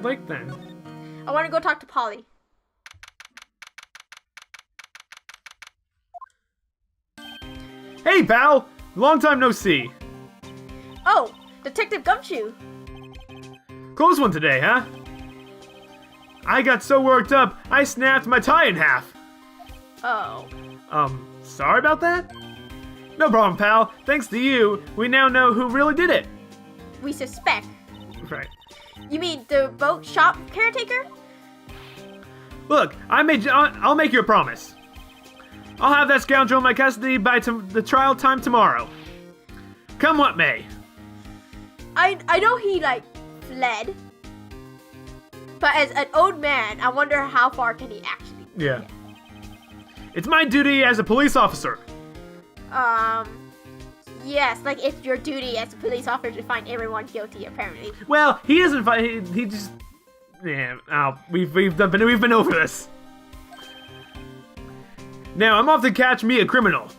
like then. I want to go talk to Polly. Hey, pal! Long time no see. Oh, Detective Gumshoe. Close one today, huh? I got so worked up, I snapped my tie in half. Oh. Sorry about that? No problem, pal. Thanks to you, we now know who really did it. We suspect. Right. You mean the boat shop caretaker? Look, I'll make you a promise. I'll have that scoundrel in my custody by the trial time tomorrow. Come what may. I know he, like, fled. But as an old man, I wonder how far can he actually Yeah. get. It's my duty as a police officer. Yes, like it's your duty as a police officer to find everyone guilty, apparently. Well, he doesn't find. He just. Yeah. We've been over this. Now I'm off to catch me a criminal.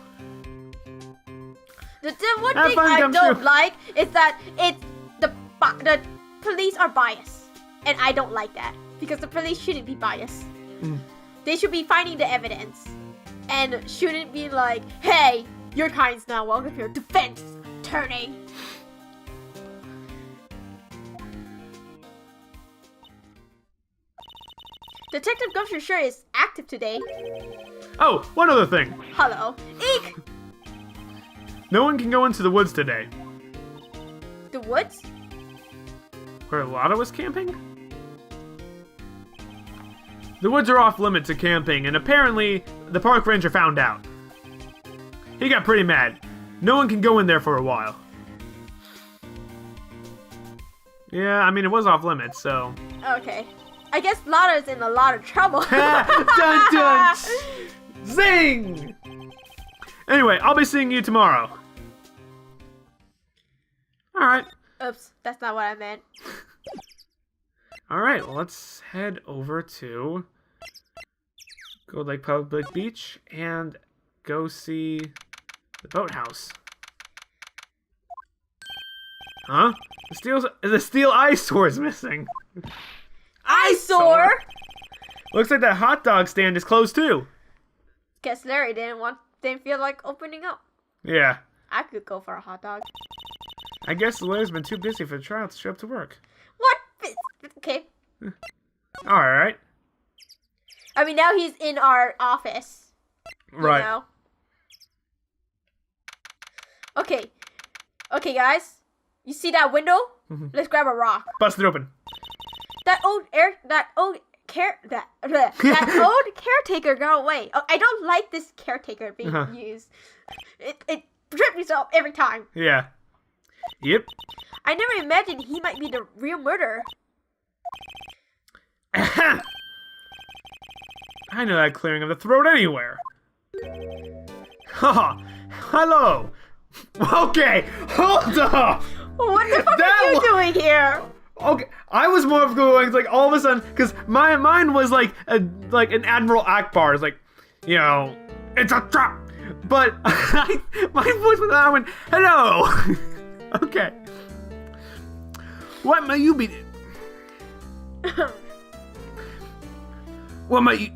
The one Have thing fun, I Gumshoe. don't like is that the police are biased, and I don't like that because the police shouldn't be biased. They should be finding the evidence, and shouldn't be like, "Hey, your kind's not welcome here, defense attorney." Detective Gumshoe sure is active today. Oh, one other thing. Hello, Eek. No one can go into the woods today. The woods? Where Lotta was camping? The woods are off limits to camping, and apparently the park ranger found out. He got pretty mad. No one can go in there for a while. Yeah, I mean, it was off limits, so... Okay. I guess Lotta's in a lot of trouble. Dun dun! Zing! Anyway, I'll be seeing you tomorrow. Alright. Oops, that's not what I meant. Alright, well, let's head over to Gold Lake Public Beach and go see the boathouse. Huh? The steel eyesore is missing. Eyesore? Looks like that hot dog stand is closed too. Guess Larry didn't feel like opening up. Yeah. I could go for a hot dog. I guess the lawyer's been too busy for the trial to show up to work. What? Okay. Alright. I mean, now he's in our office. Right. You know? Okay. Okay, guys. You see that window? Let's grab a rock. Bust it open. That old caretaker got away. Oh, I don't like this caretaker being used. It trips me up every time. Yeah. Yep. I never imagined he might be the real murderer. I know that clearing of the throat anywhere. Haha. Hello. Okay. Hold up. What the fuck are you doing here? Okay, I was more of going like all of a sudden because my mind was like an Admiral Akbar. It's like, you know, it's a trap. But my voice was I went, hello. Okay. What may you be? What might you?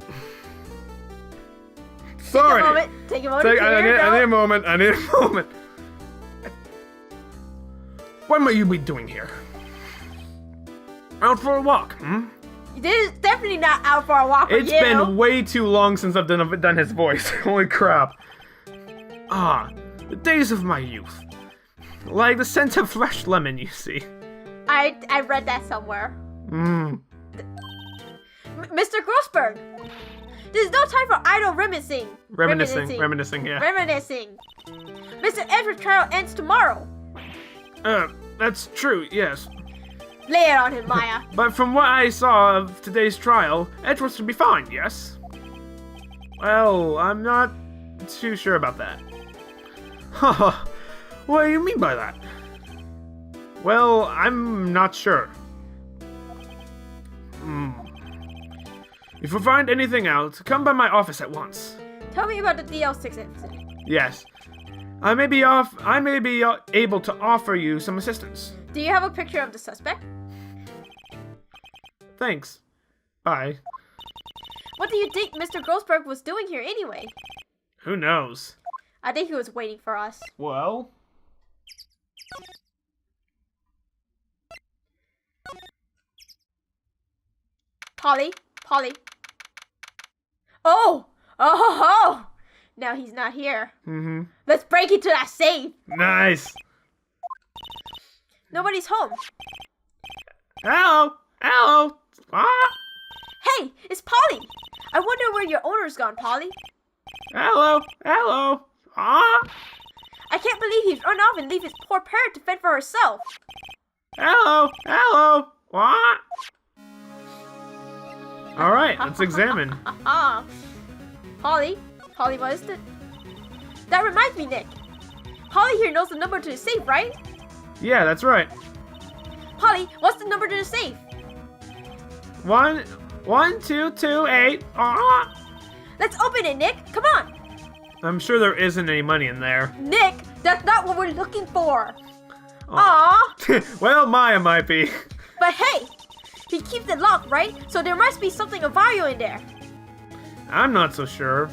Sorry. Take a moment. I need a moment. I need a moment. What might you be doing here? Out for a walk, This is definitely not out for a walk for It's been way too long since I've done his voice. Holy crap. Ah, the days of my youth. Like the scent of fresh lemon, you see. I read that somewhere. Mr. Grossberg, there's no time for idle reminiscing. Reminiscing, yeah. Reminiscing. Mr. Edward's trial ends tomorrow. That's true, yes. Lay it on him, Maya. But from what I saw of today's trial, Edward should be fine, yes? Well, I'm not too sure about that. Haha, what do you mean by that? Well, I'm not sure. If you find anything out, come by my office at once. Tell me about the DL6 incident. Yes. I may be able to offer you some assistance. Do you have a picture of the suspect? thanks. Bye. What do you think Mr. Grossberg was doing here anyway? Who knows? I think he was waiting for us. Well... Polly? Oh! Oh! Now he's not here. Mm-hmm. Let's break into that safe. Nice. Nobody's home. Hello. Ah. Hey, it's Polly. I wonder where your owner's gone, Polly. Hello. Ah. I can't believe he's run off and leave his poor parrot to fend for herself. Hello. Ah. All right, let's examine. Polly, what is it? That reminds me, Nick. Polly here knows the number to the safe, right? Yeah, that's right. Polly, what's the number to the safe? 11228. Ah. Let's open it, Nick. Come on. I'm sure there isn't any money in there. Nick, that's not what we're looking for. Aw. Aww. Well, Maya might be. But hey, he keeps it locked, right? So there must be something of value in there. I'm not so sure.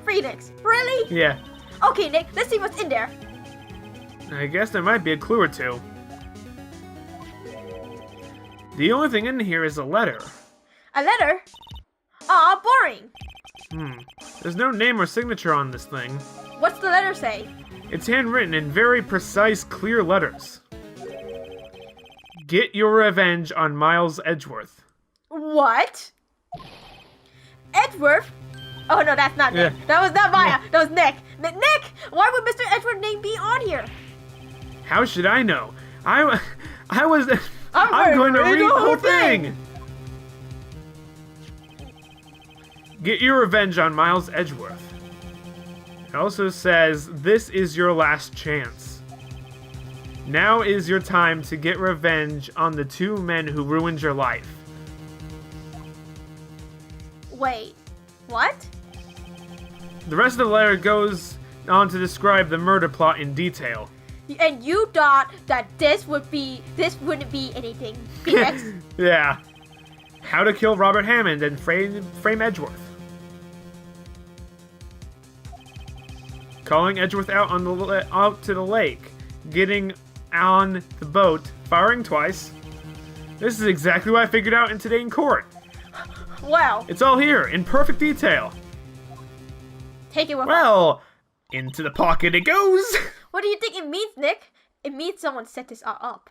Phoenix, really? Yeah. Okay, Nick, let's see what's in there. I guess there might be a clue or two. The only thing in here is a letter. A letter? Aw, boring. There's no name or signature on this thing. What's the letter say? It's handwritten in very precise, clear letters. Get your revenge on Miles Edgeworth. What? Edgeworth? Oh no, that's not Nick. Yeah. That was not Maya. That was Nick. Nick, why would Mr. Edgeworth's name be on here? How should I know? I'm I'm going to read the whole thing. Get your revenge on Miles Edgeworth. It also says, this is your last chance. Now is your time to get revenge on the two men who ruined your life. Wait, what? The rest of the letter goes on to describe the murder plot in detail. And you thought that this wouldn't be anything, Phoenix? Yeah. How to kill Robert Hammond and frame Edgeworth. Calling Edgeworth out out to the lake. Getting on the boat. Firing twice. This is exactly what I figured out today in court. Well, It's all here, in perfect detail. take it with us. Well, into the pocket it goes. What do you think it means, Nick? It means someone set this up.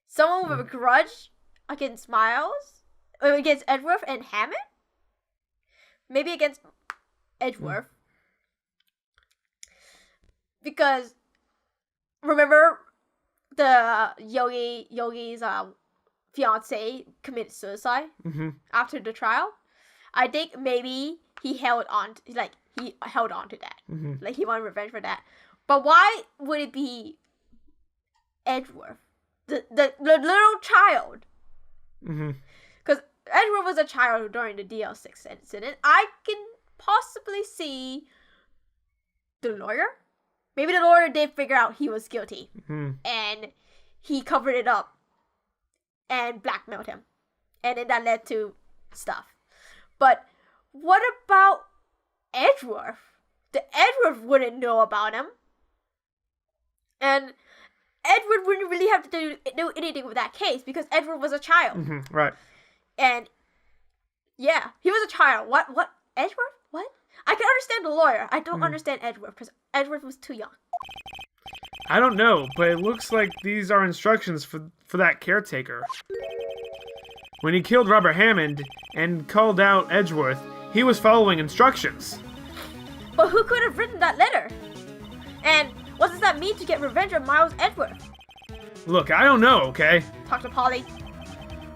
Someone with a grudge against Miles? Or against Edgeworth and Hammond? Maybe against Edgeworth. Because, remember the Yogi's fiance committed suicide after the trial? I think maybe he held on to that. Like he wanted revenge for that. But why would it be Edgeworth? The little child. Because Edgeworth was a child during the DL6 incident. I can possibly see the lawyer. Maybe the lawyer did figure out he was guilty. And he covered it up. And blackmailed him. And then that led to stuff. But what about Edgeworth? The Edgeworth wouldn't know about him. And Edward wouldn't really have to do anything with that case because Edward was a child. Right. And yeah, he was a child. What? Edgeworth? What? I can understand the lawyer. I don't understand Edgeworth because Edgeworth was too young. I don't know, but it looks like these are instructions for that caretaker. When he killed Robert Hammond and called out Edgeworth, he was following instructions. But who could have written that letter? And what does that mean to get revenge on Miles Edgeworth? Look, I don't know, okay? Talk to Polly.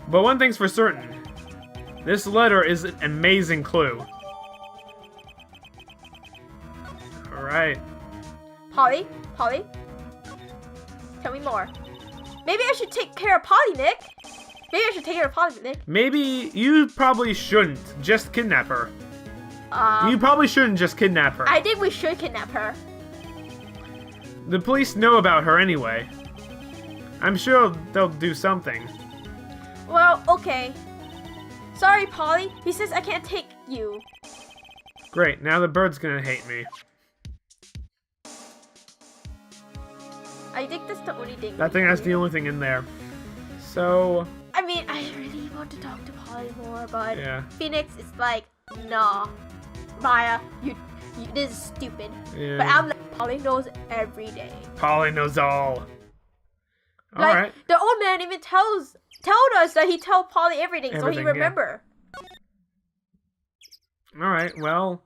But one thing's for certain. This letter is an amazing clue. Alright. Polly? Tell me more. Maybe I should take care of Polly, Nick. Maybe you probably shouldn't just kidnap her. You probably shouldn't just kidnap her. I think we should kidnap her. The police know about her anyway. I'm sure they'll do something. Well, okay. Sorry, Polly. He says I can't take you. Great, now the bird's gonna hate me. I think that's the only thing. I think that's the only thing in there. So... I mean, I really want to talk to Polly more, but yeah. Phoenix is like, nah, Maya, you this is stupid. Yeah. But I'm like, Polly knows every day. Polly knows all. Like, Alright. the old man even told us that he told Polly everything, so he Everything, remember. Alright, well...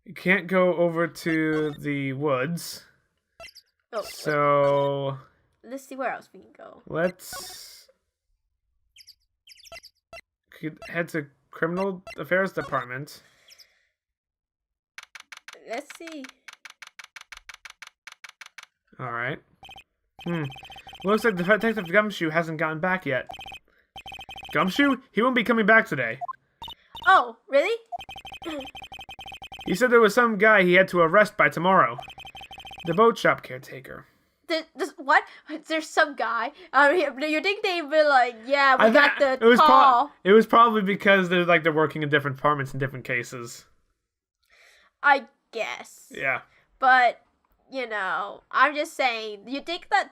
You can't go over to the woods. Oh, so... let's see where else we can go. Let's... Could head to Criminal Affairs Department. Let's see. Alright. Looks like Detective Gumshoe hasn't gotten back yet. Gumshoe? He won't be coming back today. Oh, really? He said there was some guy he had to arrest by tomorrow. The boat shop caretaker. What? There's some guy. You think they be like, yeah, we got the call. It was probably because they're working in different departments in different cases. I guess. Yeah. But you know, I'm just saying. You think that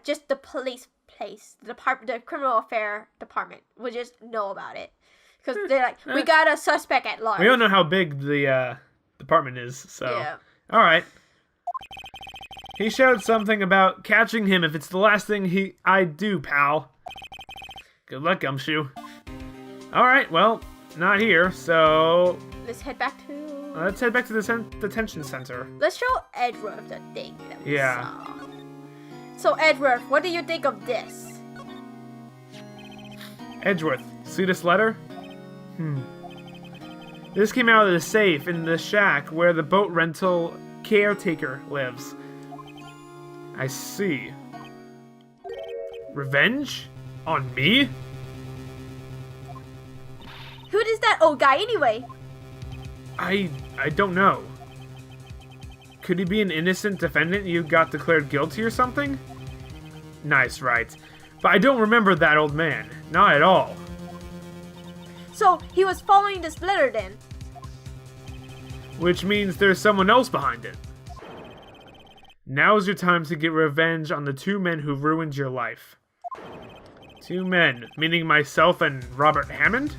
just the police place, the criminal affair department would just know about it? Because they're like, we got a suspect at large. We don't know how big the department is, so... Yeah. Alright. He shouted something about catching him if it's the last thing I'd do, pal. Good luck, Gumshoe. Alright, well, not here, so... Let's head back to the detention center. Let's show Edward the thing that we Yeah. saw. So, Edward, what do you think of this? Edgeworth, see this letter? This came out of the safe in the shack where the boat rental caretaker lives. I see. Revenge? On me? Who is that old guy anyway? I don't know. Could he be an innocent defendant you got declared guilty or something? Nice, right. But I don't remember that old man. Not at all. So, he was following this letter then? Which means there's someone else behind it. Now's your time to get revenge on the two men who ruined your life. Two men, meaning myself and Robert Hammond?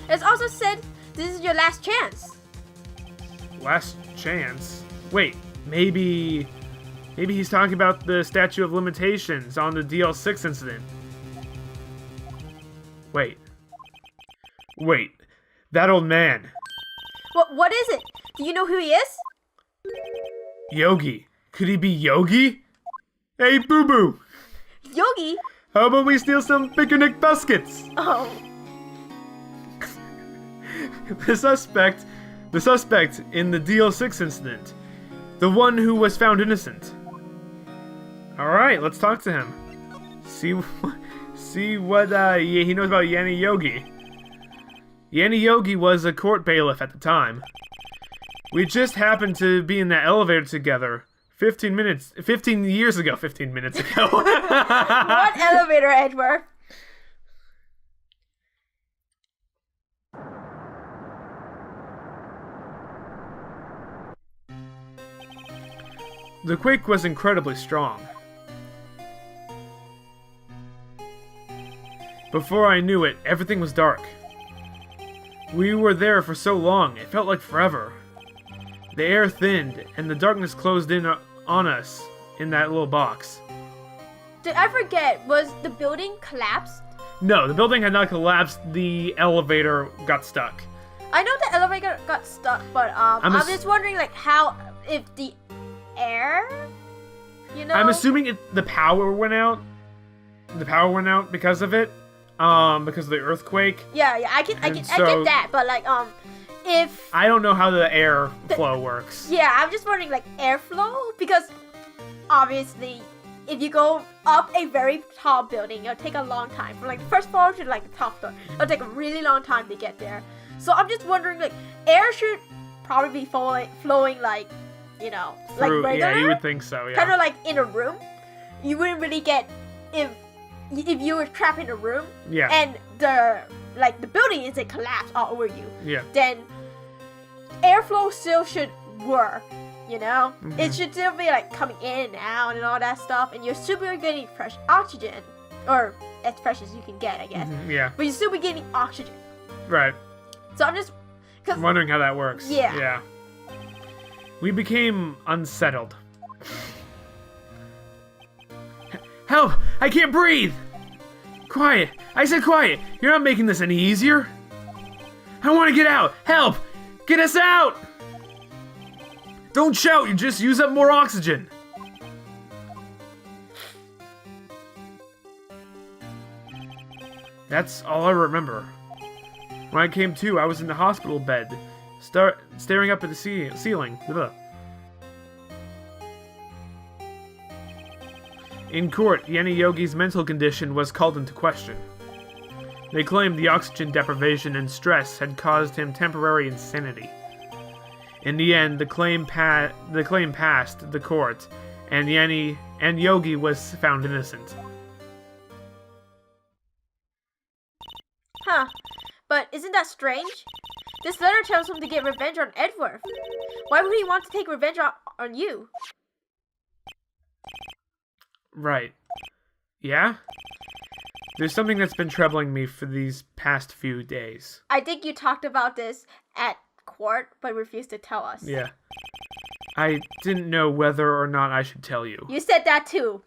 It's also said this is your last chance. Last chance? Wait, maybe he's talking about the statute of limitations on the DL6 incident. Wait, that old man. What is it? Do you know who he is? Yogi. Could he be Yogi? Hey, Boo Boo. Yogi? How about we steal some picnic baskets? Oh. The suspect in the DL6 incident. The one who was found innocent. Alright, let's talk to him. See what he knows about Yanni Yogi. Yanni Yogi was a court bailiff at the time. We just happened to be in that elevator together 15 years ago. 15 minutes ago. What elevator, Edward? The quake was incredibly strong. Before I knew it, everything was dark. We were there for so long, it felt like forever. The air thinned, and the darkness closed in on us in that little box. Did I forget, was the building collapsed? No, the building had not collapsed, the elevator got stuck. I know the elevator got stuck, but I'm just wondering, like, if the air, you know? I'm assuming the power went out. The power went out because of it. Because of the earthquake. Yeah, I get that, but like, if... I don't know how the airflow works. Yeah, I'm just wondering, like, airflow? Because, obviously, if you go up a very tall building, it'll take a long time. From, like, the first floor to, like, the top floor. It'll take a really long time to get there. So I'm just wondering, like, air should probably be flowing like, Through, like regular. yeah, you would think so. Yeah. Kind of like in a room. You wouldn't really get if you were trapped in a room. Yeah. And the building isn't collapsed all over you. Yeah. Then airflow still should work. Mm-hmm. It should still be like coming in and out and all that stuff, and you're still be getting fresh oxygen, or as fresh as you can get, I guess. Mm-hmm. Yeah. But you still be getting oxygen. Right. So I'm just I'm wondering how that works. Yeah. Yeah. We became unsettled. Help! I can't breathe! Quiet! I said quiet! You're not making this any easier! I want to get out! Help! Get us out! Don't shout! You just use up more oxygen! That's all I remember. When I came to, I was in the hospital bed, staring up at the ceiling. Ugh. In court, Yanni Yogi's mental condition was called into question. They claimed the oxygen deprivation and stress had caused him temporary insanity. In the end, the claim passed the court, and Yogi was found innocent. Huh. But isn't that strange? This letter tells him to get revenge on Edward. Why would he want to take revenge on you? Right. Yeah? There's something that's been troubling me for these past few days. I think you talked about this at court, but refused to tell us. Yeah. I didn't know whether or not I should tell you. You said that too.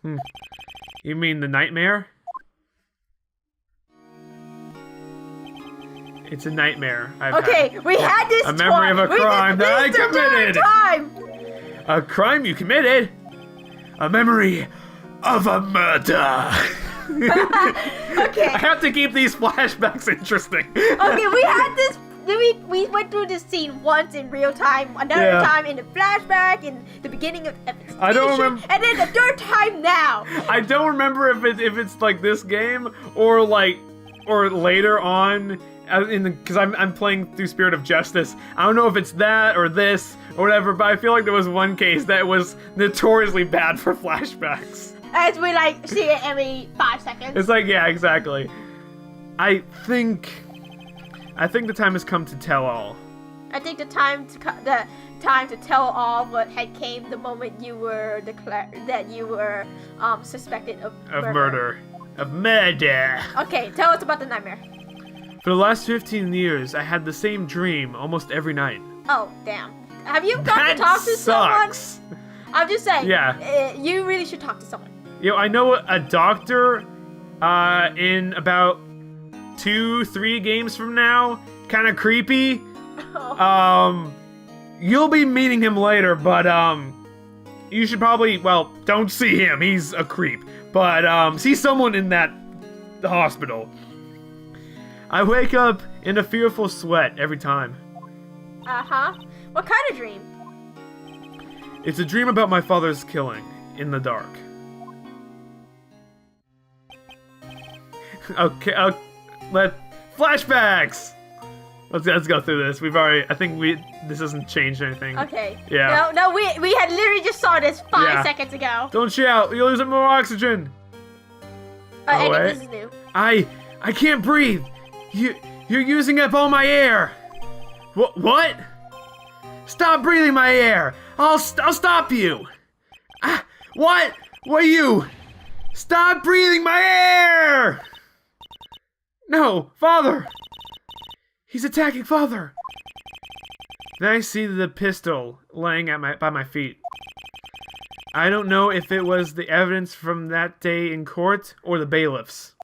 You mean the nightmare? It's a nightmare. We had this a memory of a crime that I committed. A crime you committed? A memory of a murder. Okay. I have to keep these flashbacks interesting. Okay, we had this. We went through this scene once in real time, another time in the flashback, in the beginning of the episode. I don't remember. And then the third time now. I don't remember if it's like this game or later on. Because I'm playing through Spirit of Justice. I don't know if it's that or this or whatever, but I feel like there was one case that was notoriously bad for flashbacks. As we see it every 5 seconds. It's like, yeah, exactly. I think the time has come to tell all. I think the time to tell all what had came the moment you were declared that you were suspected of murder. Of murder. Okay, tell us about the nightmare. For the last 15 years, I had the same dream almost every night. Oh, damn. Have you got to talk to sucks. someone? I'm just saying. Yeah. You really should talk to someone. I know a doctor in about 2-3 games from now. Kind of creepy. You'll be meeting him later, but you should probably, don't see him. He's a creep. But see someone in the hospital. I wake up in a fearful sweat every time. Uh-huh. What kind of dream? It's a dream about my father's killing in the dark. Okay, flashbacks! Let's go through this. This hasn't changed anything. Okay. Yeah. No, we had literally just saw this 5 seconds ago. Don't shout, you'll lose more oxygen. This is new. I can't breathe. You're using up all my air. What? Stop breathing my air. I'll stop you. What? What are you? Stop breathing my air. No, Father. He's attacking Father. Then I see the pistol laying by my feet. I don't know if it was the evidence from that day in court or the bailiffs.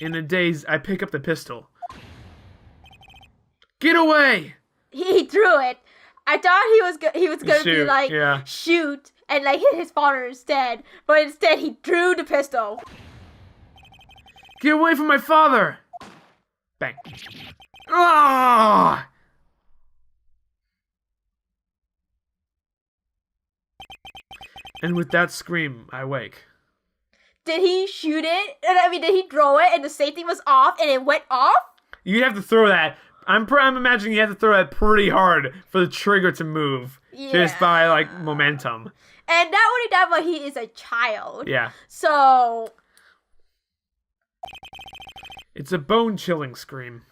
In a daze, I pick up the pistol. Get away! He threw it. I thought he was gonna be like, shoot, and like hit his father instead. But instead, he threw the pistol. Get away from my father! Bang. Ah! And with that scream, I wake. Did he shoot it? I mean, did he throw it and the safety was off and it went off? You'd have to throw that I'm imagining you have to throw that pretty hard for the trigger to move. Yeah. Just by, like, momentum. And not only that, but he is a child. Yeah. So... It's a bone-chilling scream.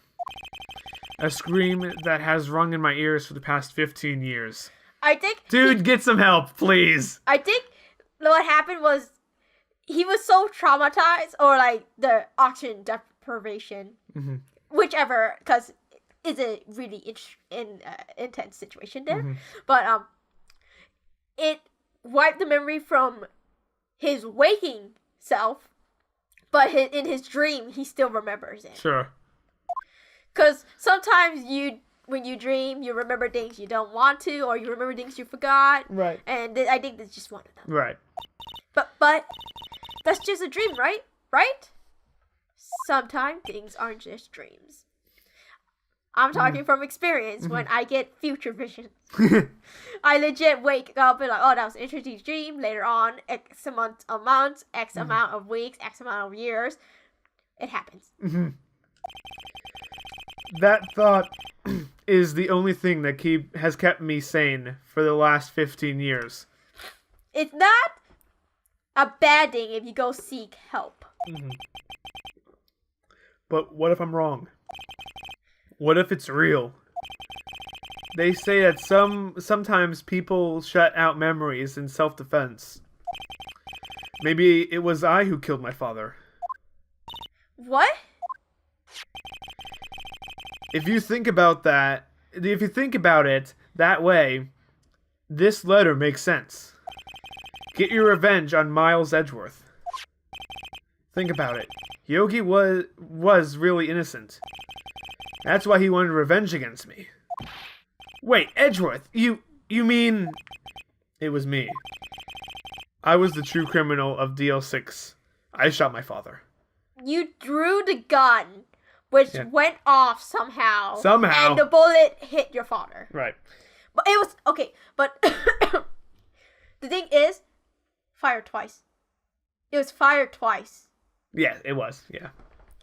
A scream that has rung in my ears for the past 15 years. I think... Dude, get some help, please. I think what happened was he was so traumatized, or like the oxygen deprivation, whichever, because it's a really intense situation there. But it wiped the memory from his waking self, but in his dream he still remembers it. Sure. Because sometimes when you dream, you remember things you don't want to, or you remember things you forgot. Right. And I think that's just one of them. Right. But that's just a dream, right? Right? Sometimes things aren't just dreams. I'm talking from experience when I get future visions. I legit wake up and like, oh, that was an interesting dream. Later on, X amount of months, X amount of weeks, X amount of years. It happens. That thought is the only thing that has kept me sane for the last 15 years. It's not a bad thing if you go seek help. But what if I'm wrong? What if it's real? They say that sometimes people shut out memories in self-defense. Maybe it was I who killed my father. What? If you think about it that way, this letter makes sense. Get your revenge on Miles Edgeworth. Think about it. Yogi was really innocent. That's why he wanted revenge against me. Wait, Edgeworth, you mean... It was me. I was the true criminal of DL6. I shot my father. You drew the gun, which went off somehow. And the bullet hit your father. Right. But it was... Okay, but... the thing is, fired twice. It was fired twice. Yeah, it was. Yeah.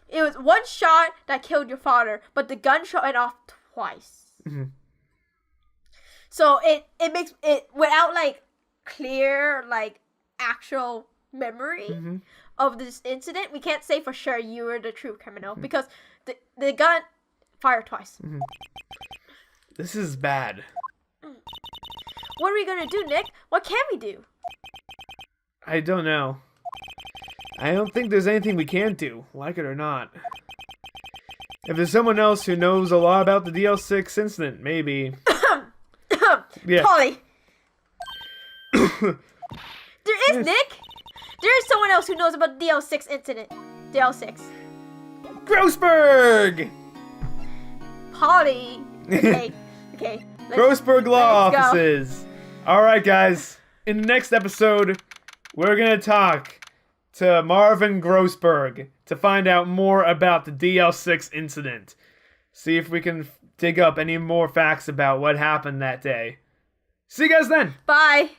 It was one shot that killed your father, but the gunshot went off twice. So it makes it without like clear like actual memory of this incident. We can't say for sure you were the true criminal because the gun fired twice. This is bad. What are we gonna do, Nick? What can we do? I don't know. I don't think there's anything we can do, like it or not. If there's someone else who knows a lot about the DL6 incident, maybe. Yeah. Polly! There is, Nick! There is someone else who knows about the DL6 incident. DL6. Grossberg! Polly! Okay. Grossberg Law Offices. Alright, guys. In the next episode, we're gonna talk to Marvin Grossberg to find out more about the DL6 incident. See if we can dig up any more facts about what happened that day. See you guys then! Bye!